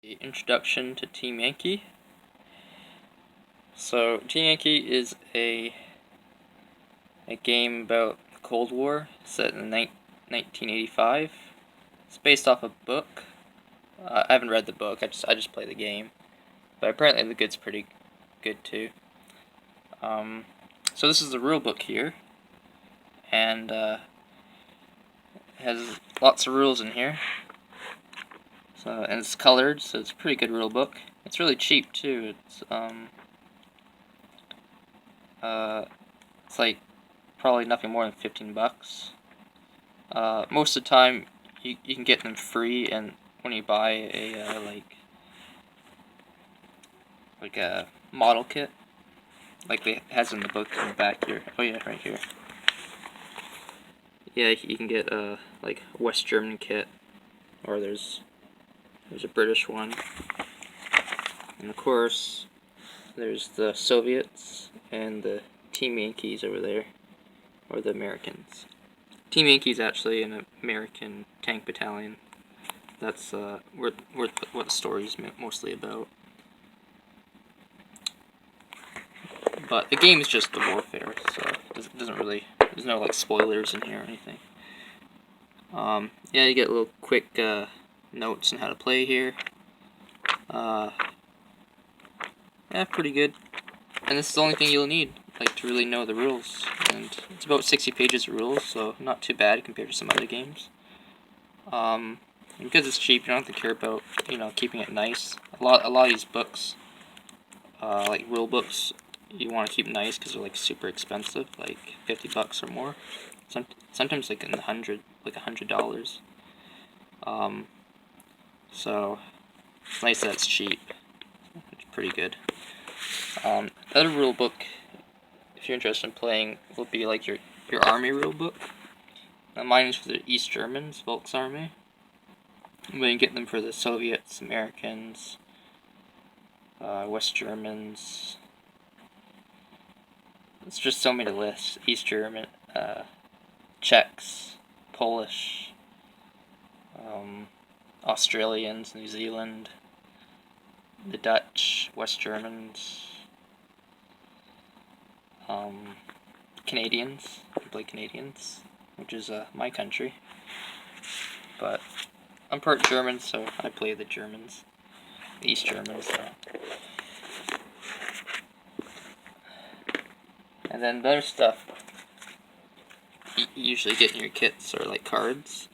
The introduction to Team Yankee. So Team Yankee is a game about the Cold War set in 1985. It's based off a book. I haven't read the book. I just play the game, but apparently the good's pretty good too. So this is the rule book here, and it has lots of rules in here. So and it's colored, so it's a pretty good rule book. It's really cheap too. It's like probably nothing more than $15. Most of the time, you can get them free, and when you buy a like a model kit, like it has in the book in the back here. Oh yeah, right here. Yeah, you can get a like West German kit, or there's a British one, and of course there's the Soviets and the Team Yankees over there, or the Americans. Team Yankee is actually an American tank battalion. That's what the story's mostly about. But the game is just the warfare, so it doesn't really. There's no like spoilers in here or anything. Yeah, you get little quick notes on how to play here. Yeah, pretty good. And this is the only thing you'll need, like, to really know the rules. And it's about 60 pages of rules, so not too bad compared to some other games. And because it's cheap, you don't have to care about, keeping it nice. A lot of these books, like rule books, you want to keep nice because they're like super expensive, like $50 or more. Sometimes like in the $100. So it's nice that it's cheap. It's pretty good. The other rule book, if you're interested in playing, will be like your army rule book. Now mine is for the East Germans, Volksarmee. But you get them for the Soviets, Americans, West Germans. It's just so many lists. East German, Czechs, Polish, Australians, New Zealand, the Dutch, West Germans, Canadians. I play Canadians, which is my country. But I'm part German, so I play the Germans, the East Germans. And then the other stuff you usually get in your kits are like cards.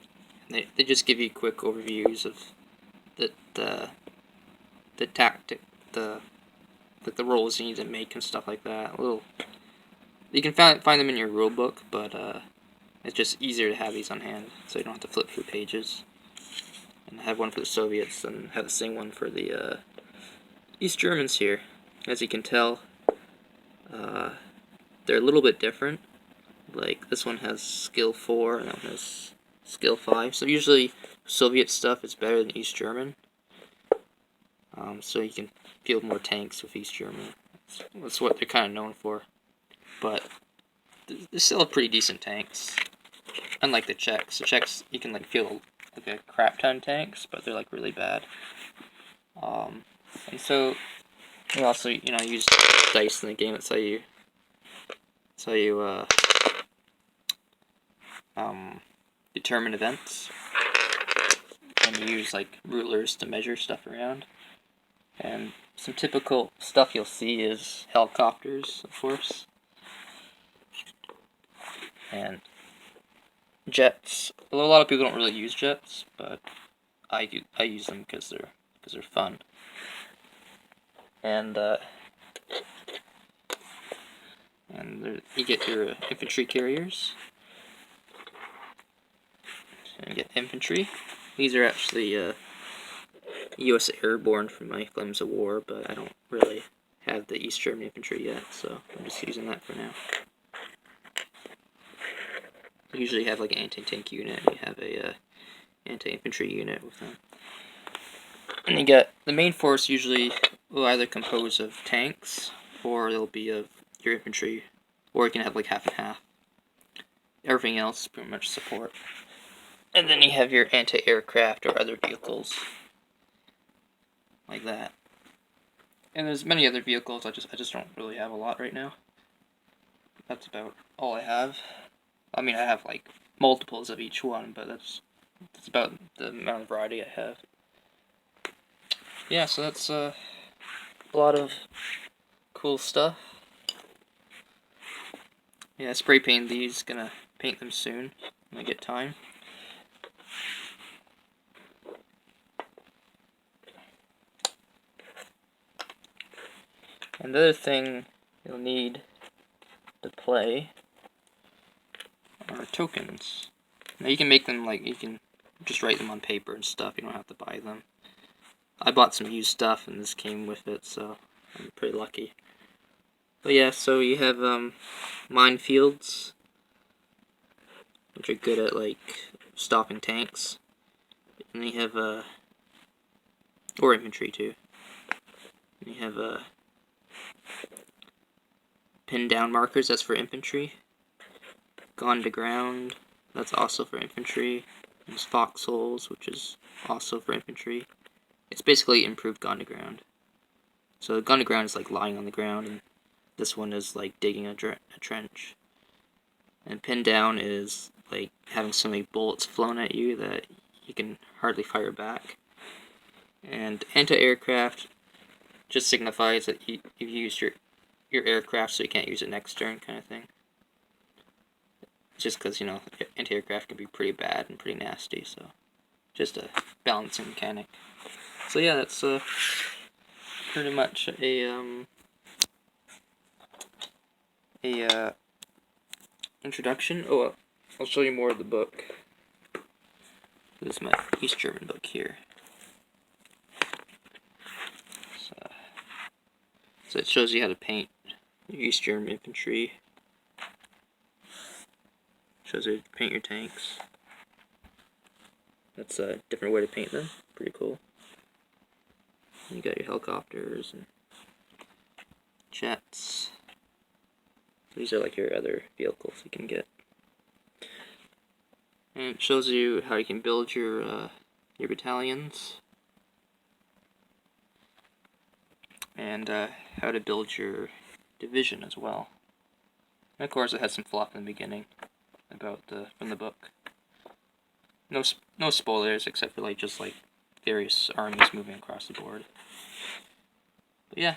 They just give you quick overviews of the tactic, the rolls you need to make and stuff like that. You can find them in your rule book, but it's just easier to have these on hand, so you don't have to flip through pages. And I have one for the Soviets, and have the same one for the East Germans here. As you can tell, they're a little bit different. Like this one has skill 4, and that one has skill 5. So usually Soviet stuff is better than East German. So you can field more tanks with East German. That's what they're kind of known for. But they still have pretty decent tanks. Unlike the Czechs. The Czechs, you can like field like a crap ton of tanks, but they're like really bad. And so you also use dice in the game. That's how you determine events. And you use like rulers to measure stuff around. And some typical stuff you'll see is helicopters, of course, and jets. Although a lot of people don't really use jets, but I use them because they're fun. And you get your infantry carriers. And you get infantry. These are actually U.S. Airborne from my Flames of War, but I don't really have the East German infantry yet, so I'm just using that for now. You usually have like an anti-tank unit, and you have a anti-infantry unit with them. And you get the main force usually will either compose of tanks, or it'll be of your infantry, or you can have like half and half. Everything else is pretty much support. And then you have your anti-aircraft or other vehicles. like that. And there's many other vehicles. I just don't really have a lot right now. That's about all I have. I mean, I have like multiples of each one, but that's about the amount of variety I have. Yeah, so that's a lot of cool stuff. Yeah, spray paint these. Gonna paint them soon when I get time. Another thing you'll need to play are tokens. Now you can make them you can just write them on paper and stuff. You don't have to buy them. I bought some used stuff and this came with it, so I'm pretty lucky. But yeah, so you have minefields, which are good at stopping tanks, and then you have or infantry too. And you have pin down markers. That's for infantry. Gone to ground. That's also for infantry. There's foxholes, which is also for infantry. It's basically improved gone to ground. So gone to ground is like lying on the ground, and this one is like digging a trench. And pin down is like having so many bullets flown at you that you can hardly fire back. And anti-aircraft just signifies that you've used your aircraft, so you can't use it next turn, kind of thing. It's just because, you know, anti-aircraft can be pretty bad and pretty nasty, so just a balancing mechanic. So yeah, that's pretty much a introduction. Oh, I'll show you more of the book. This is my East German book here. So it shows you how to paint your East German infantry. Shows you how to paint your tanks. That's a different way to paint them. Pretty cool. You got your helicopters and jets. These are like your other vehicles you can get. And it shows you how you can build your battalions. And how to build your division as well. And of course it has some fluff in the beginning about from the book. No spoilers except for just various armies moving across the board. But yeah,